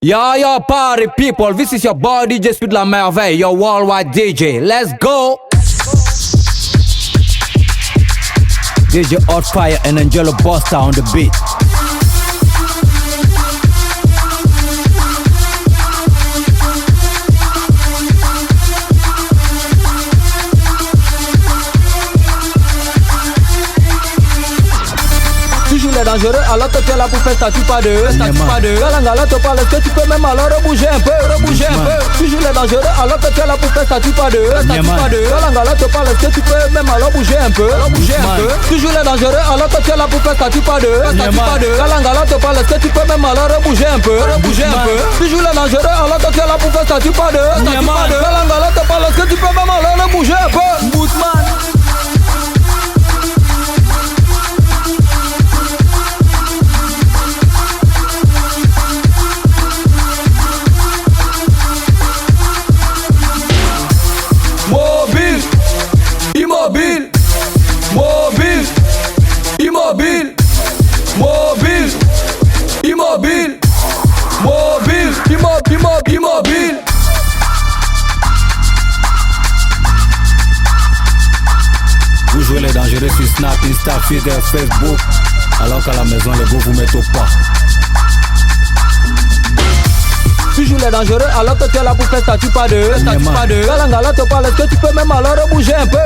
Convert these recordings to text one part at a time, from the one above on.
Yo, party people, this is your boy DJ Speed La Merveille, your worldwide DJ. Let's go! DJ Hotfire and Angelo Buster on the beat. Toujours les dangereux, alors que tu es là pour faire statut pas de Galangala te parle, est-ce que tu peux même alors rebouger un peu, Toujours les dangereux, alors que tu es là pour faire statut pas de Galangala te parle, est-ce que tu peux même alors bouger un peu, Toujours les dangereux, alors que tu es là pour faire statut pas de Galangala te parle, est-ce que tu peux même alors rebouger un peu, Toujours les dangereux, alors que tu es là pour faire statut pas de Galangala te parle, est-ce que tu peux même alors rebouger un peu, Bootman. Immobile. Vous jouez les dangereux sur Snap, Insta, Twitter, Facebook, alors qu'à la maison les gros vous mettent au pas. Toujours les dangereux, alors que tu es là pour faire statut pas de Galangala te parle, est-ce que tu peux même alors rebouger un peu,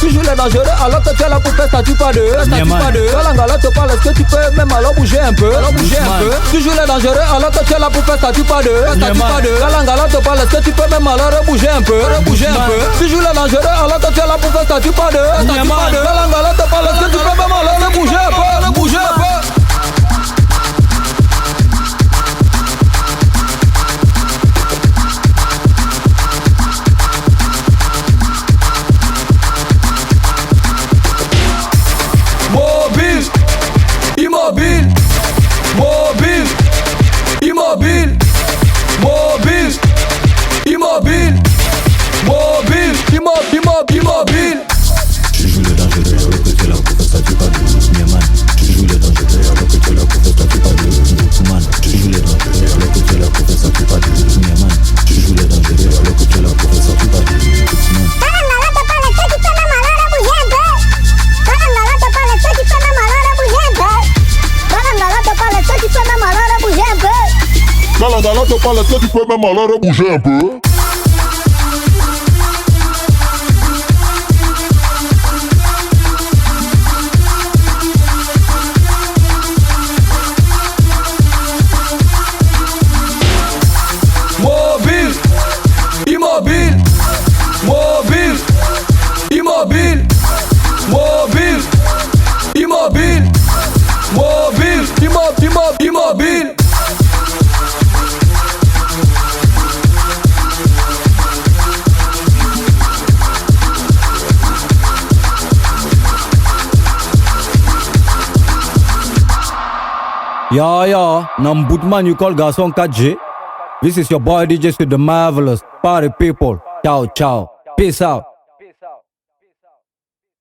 Toujours les dangereux, alors que tu es là pour faire statut pas de Galangala te parle, est-ce que tu peux même alors bouger un peu, Toujours les dangereux, alors que tu es là pour faire statut pas de Galangala te parle, est-ce que tu peux même alors rebouger un peu, Toujours les dangereux, alors que tu es là pour faire statut pas de Galangala te parle, est-ce que tu peux même alors rebouger un peu, Immobile. Tu joues le dangereux alors que tu es là pour faire statut pas de Niaman. Tu joues le dangereux alors que tu es là pour faire statut pas de Bootman. Tu joues le dangereux alors que tu es là pour faire statut pas de Niaman. Tu joues le dangereux alors que tu es là pour faire statut pas de Bootman. Galangala te parle, est-ce que tu peux même alors bouger un peu? Galangala te parle, est-ce que tu peux même alors bouger un peu? Galangala te parle, est-ce que tu peux même alors bouger un peu? Galangala te parle, est-ce que tu peux même alors bouger un peu? Immobile. Yo, nam Bootman you call garçon 4G. This is your boy DJ Speed the Marvelous. Party people. Ciao. Peace out.